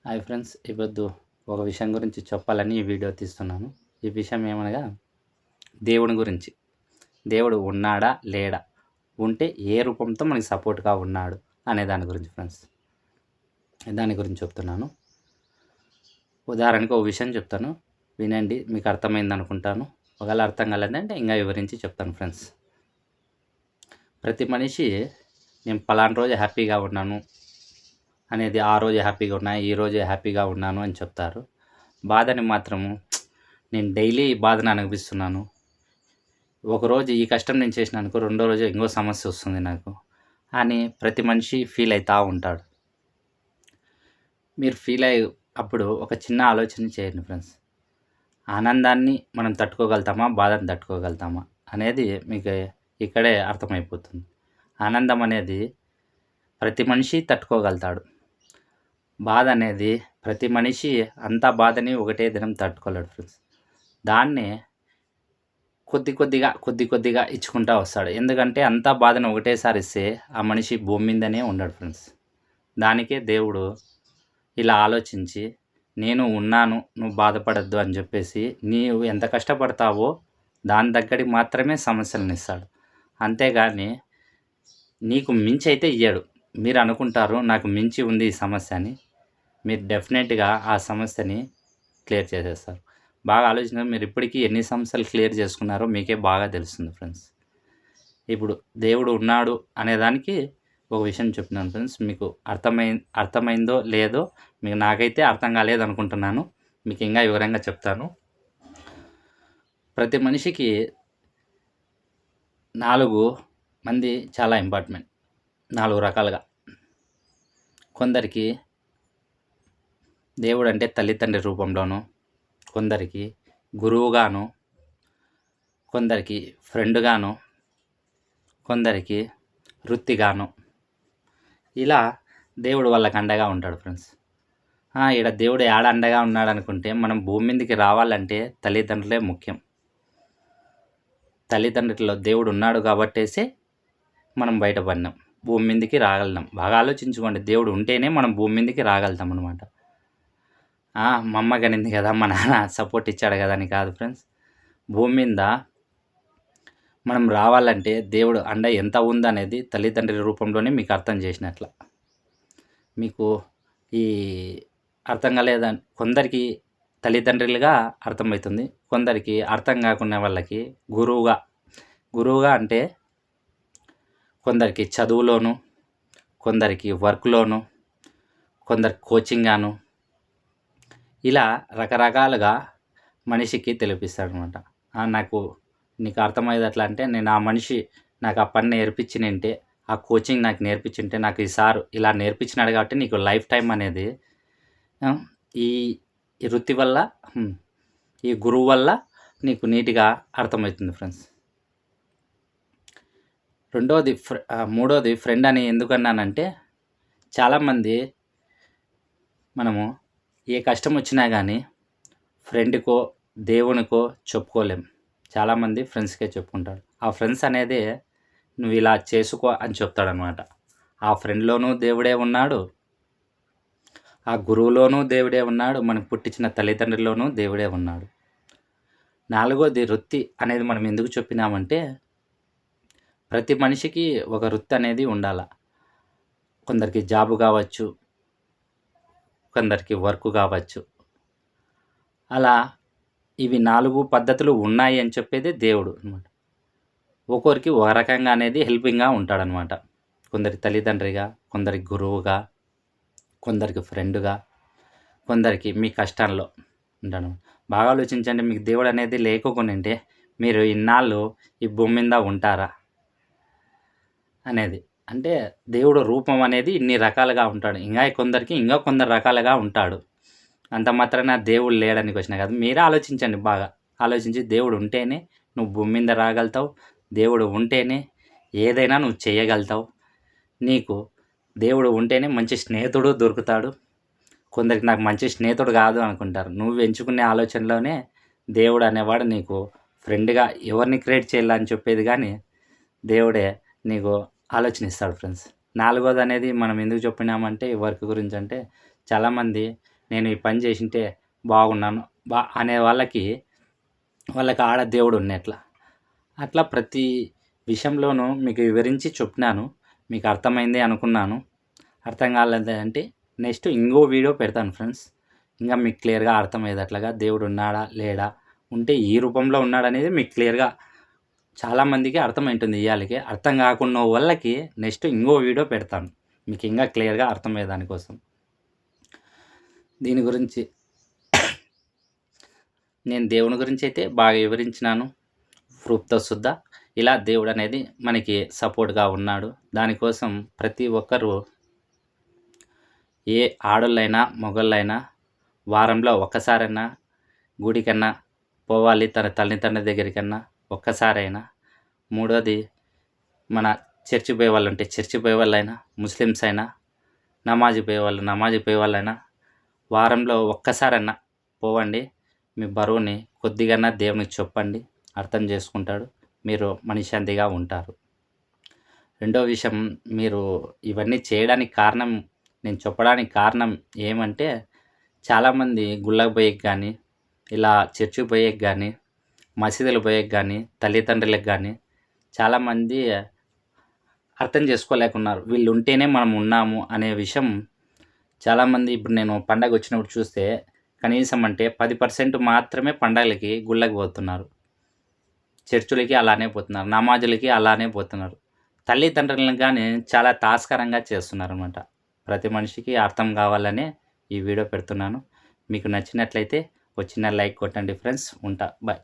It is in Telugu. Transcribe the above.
హాయ్ ఫ్రెండ్స్, ఈపొద్దు ఒక విషయం గురించి చెప్పాలని ఈ వీడియో తీస్తున్నాను. ఈ విషయం ఏమనగా దేవుని గురించి. దేవుడు ఉన్నాడా? లేడా? ఉంటే ఏ రూపంతో మనకి సపోర్ట్‌గా ఉన్నాడు? అనే దాని గురించి ఫ్రెండ్స్. దాని గురించి చెప్తున్నాను. ఉదాహరణకు ఒక విషయం చెప్తాను. వినండి. మీకు అర్థమైందనుకుంటాను. ఒకవేళ అర్థం కాలేదంటే ఇంకా వివరించి చెప్తాను ఫ్రెండ్స్. ప్రతి మనిషి నేను పలానా రోజు హ్యాపీగా ఉన్నాను అనేది, ఆ రోజు హ్యాపీగా ఉన్నా, ఈ రోజే హ్యాపీగా ఉన్నాను అని చెప్తారు. బాధని మాత్రము నేను డైలీ బాధను అనుభవిస్తున్నాను. ఒకరోజు ఈ కష్టం నేను చేసినానుకో, రెండో రోజు ఇంకో సమస్య వస్తుంది నాకు అని ప్రతి మనిషి ఫీల్ అవుతూ ఉంటాడు. మీరు ఫీల్ అయ్యి అప్పుడు ఒక చిన్న ఆలోచన చేయండి ఫ్రెండ్స్. ఆనందాన్ని మనం తట్టుకోగలుగుతామా? బాధను తట్టుకోగలుగుతామా? అనేది మీకు ఇక్కడే అర్థమైపోతుంది. ఆనందం అనేది ప్రతి మనిషి తట్టుకోగలుగుతాడు. బాధ అనేది ప్రతి మనిషి అంత బాధని ఒకటే దినం తట్టుకోలేడు ఫ్రెండ్స్. దాన్ని కొద్ది కొద్దిగా ఇచ్చుకుంటూ వస్తాడు. ఎందుకంటే అంతా బాధను ఒకటేసారి ఇస్తే ఆ మనిషి భూమి మీదనే ఉండడు ఫ్రెండ్స్. దానికే దేవుడు ఇలా ఆలోచించి, నేను ఉన్నాను, నువ్వు బాధపడద్దు అని చెప్పేసి, నీవు ఎంత కష్టపడతావో దాని దగ్గరికి మాత్రమే సమస్యలను ఇస్తాడు. అంతేగాని నీకు మించి అయితే ఇయ్యడు. మీరు అనుకుంటారు నాకు మించి ఉంది ఈ సమస్య అని. మీరు డెఫినెట్గా ఆ సమస్యని క్లియర్ చేసేస్తారు. బాగా ఆలోచించారు. మీరు ఇప్పటికీ ఎన్ని సమస్యలు క్లియర్ చేసుకున్నారో మీకే బాగా తెలుస్తుంది ఫ్రెండ్స్. ఇప్పుడు దేవుడు ఉన్నాడు అనేదానికి ఒక విషయం చెప్పినాను ఫ్రెండ్స్. మీకు అర్థమైందో లేదో మీకు, నాకైతే అర్థం కాలేదు అనుకుంటున్నాను. మీకు ఇంకా వివరంగా చెప్తాను. ప్రతి మనిషికి 4 మంది చాలా ఇంపార్టెంట్. 4 రకాలుగా. కొందరికి దేవుడు అంటే తల్లిదండ్రి రూపంలోను, కొందరికి గురువుగాను, కొందరికి ఫ్రెండ్గాను, కొందరికి వృత్తిగాను, ఇలా దేవుడు వాళ్ళకి అండగా ఉంటాడు ఫ్రెండ్స్. ఈడ దేవుడు ఏడ అండగా ఉన్నాడు అనుకుంటే, మనం భూమి మీదకి రావాలంటే తల్లిదండ్రులే ముఖ్యం. తల్లిదండ్రులలో దేవుడు ఉన్నాడు కాబట్టేసి మనం బయటపడినాం, భూమి మీదకి రాగలిగినాం. బాగా ఆలోచించుకోండి. దేవుడు ఉంటేనే మనం భూమి మీదకి రాగలుగుతాం అనమాట. మా అమ్మ కనింది కదా, మా నాన్న సపోర్ట్ ఇచ్చాడు కదా అని కాదు ఫ్రెండ్స్. భూమి మీద మనం రావాలంటే దేవుడు అండ ఎంత ఉందనేది తల్లిదండ్రుల రూపంలోనే మీకు అర్థం చేసినట్ల. మీకు ఈ అర్థం కాలేదని కొందరికి తల్లిదండ్రులుగా అర్థమవుతుంది, కొందరికి అర్థం కాకునే వాళ్ళకి గురువుగా అంటే కొందరికి చదువులోను, కొందరికి వర్క్లోను, కొందరికి కోచింగ్గాను, ఇలా రకరకాలుగా మనిషికి తెలిపిస్తాడు అనమాట. నీకు అర్థమయ్యేది ఎట్లా అంటే, నేను ఆ మనిషి నాకు ఆ పని నేర్పించినంటే, ఆ కోచింగ్ నాకు నేర్పించింటే, నాకు ఈ సారు ఇలా నేర్పించినాడు కాబట్టి నీకు లైఫ్ టైం అనేది ఈ వృత్తి వల్ల, ఈ గురువు వల్ల నీకు నీట్గా అర్థమవుతుంది ఫ్రెండ్స్. మూడోది ఫ్రెండ్ అని ఎందుకన్నానంటే, చాలామంది మనము ఏ కష్టం వచ్చినా కానీ ఫ్రెండ్కో దేవునికో చెప్పుకోలేం. చాలామంది ఫ్రెండ్స్కే చెప్పుకుంటాడు. ఆ ఫ్రెండ్స్ అనేది నువ్వు ఇలా చేసుకో అని చెప్తాడనమాట. ఆ ఫ్రెండ్లోనూ దేవుడే ఉన్నాడు, ఆ గురువులోనూ దేవుడే ఉన్నాడు, మనకు పుట్టించిన తల్లిదండ్రుల్లోనూ దేవుడే ఉన్నాడు. 4వది వృత్తి అనేది మనం ఎందుకు చెప్పినామంటే, ప్రతి మనిషికి ఒక వృత్తి అనేది ఉండాల. కొందరికి జాబు కావచ్చు, కొందరికి వర్క్ కావచ్చు. అలా ఇవి 4 పద్ధతులు ఉన్నాయి అని చెప్పేది దేవుడు అనమాట. ఒక్కొరికి ఒక రకంగా అనేది హెల్పింగ్గా ఉంటాడనమాట. కొందరికి తల్లిదండ్రిగా, కొందరికి గురువుగా, కొందరికి ఫ్రెండ్గా, కొందరికి మీ కష్టంలో ఉంటాడు. బాగా ఆలోచించండి. మీకు దేవుడు అనేది లేకపోయింటే మీరు ఇన్నాళ్ళు ఈ భూమి మీద ఉంటారా అనేది. అంటే దేవుడు రూపం అనేది ఇన్ని రకాలుగా ఉంటాడు. ఇంకా కొందరు రకాలుగా ఉంటాడు. అంత మాత్రాన దేవుడు లేడని క్వశ్చన్ కాదు. మీరే ఆలోచించండి. బాగా ఆలోచించి, దేవుడు ఉంటేనే నువ్వు భూమి మీద రాగలుగుతావు, దేవుడు ఉంటేనే ఏదైనా నువ్వు చేయగలుగుతావు, నీకు దేవుడు ఉంటేనే మంచి స్నేహితుడు దొరుకుతాడు. కొందరికి నాకు మంచి స్నేహితుడు కాదు అనుకుంటారు. నువ్వు ఎంచుకునే ఆలోచనలోనే దేవుడు అనేవాడు నీకు ఫ్రెండ్గా ఎవరిని క్రియేట్ చేయాలని చెప్పేది కానీ దేవుడే నీకు ఆలోచనిస్తాడు ఫ్రెండ్స్. 4వది అనేది మనం ఎందుకు చెప్పినామంటే, ఈ వర్క్ గురించి అంటే, చాలామంది నేను ఈ పని చేసింటే బాగున్నాను అనే వాళ్ళకి ఆడ దేవుడు ఉన్నట్ల. అట్లా ప్రతి విషయంలోనూ మీకు వివరించి చెప్పినాను. మీకు అర్థమైంది అనుకున్నాను. అర్థం కాలేదంటే నెక్స్ట్ ఇంకో వీడియో పెడతాను ఫ్రెండ్స్. ఇంకా మీకు క్లియర్గా అర్థమయ్యేటట్లుగా దేవుడు ఉన్నాడా లేడా, ఉంటే ఈ రూపంలో ఉన్నాడనేది మీకు క్లియర్గా చాలామందికి అర్థమైంటుంది. ఇవాళకి అర్థం కాకుండా వాళ్ళకి నెక్స్ట్ ఇంకో వీడియో పెడతాను మీకు ఇంకా క్లియర్గా అర్థమయ్యే దానికోసం. దీని గురించి నేను దేవుని గురించి అయితే బాగా వివరించినాను ప్రూఫ్తో సుద్దా. ఇలా దేవుడు అనేది మనకి సపోర్ట్గా ఉన్నాడు. దానికోసం ప్రతి ఒక్కరూ ఏ ఆడోళ్ళైనా మగోళ్ళైనా వారంలో ఒక్కసారైనా గుడికన్నా పోవాలి, తన తల్లిదండ్రుల దగ్గరికన్నా ఒక్కసారైనా. మూడోది మన చర్చి పోయే వాళ్ళు ఉంటే చర్చి పోయే వాళ్ళైనా, ముస్లిమ్స్ అయినా, నమాజీ పోయే వాళ్ళైనా వారంలో ఒక్కసారైనా పోవండి. మీ బరువుని కొద్దిగా దేవునికి చెప్పండి, అర్థం చేసుకుంటాడు, మీరు మనశ్శాంతిగా ఉంటారు. రెండో విషయం, మీరు ఇవన్నీ చేయడానికి కారణం, నేను చెప్పడానికి కారణం ఏమంటే, చాలామంది గుళ్ళకు పోయేకి కానీ, ఇలా చర్చికి పోయేకి కానీ, మసీదులు పోయేకి కానీ, తల్లిదండ్రులకు కానీ చాలామంది అర్థం చేసుకోలేకున్నారు. వీళ్ళు ఉంటేనే మనం ఉన్నాము అనే విషయం చాలామంది. ఇప్పుడు నేను పండగ వచ్చినప్పుడు చూస్తే కనీసం అంటే 10% మాత్రమే పండగలకి గుళ్ళకి పోతున్నారు, చర్చులకి అలానే పోతున్నారు, నమాజులకి అలానే పోతున్నారు. తల్లిదండ్రులను కానీ చాలా తాస్కరంగా చేస్తున్నారు అనమాట. ప్రతి మనిషికి అర్థం కావాలనే ఈ వీడియో పెడుతున్నాను. మీకు నచ్చినట్లయితే ఒక చిన్న లైక్ కొట్టండి ఫ్రెండ్స్. ఉంటా, బాయ్.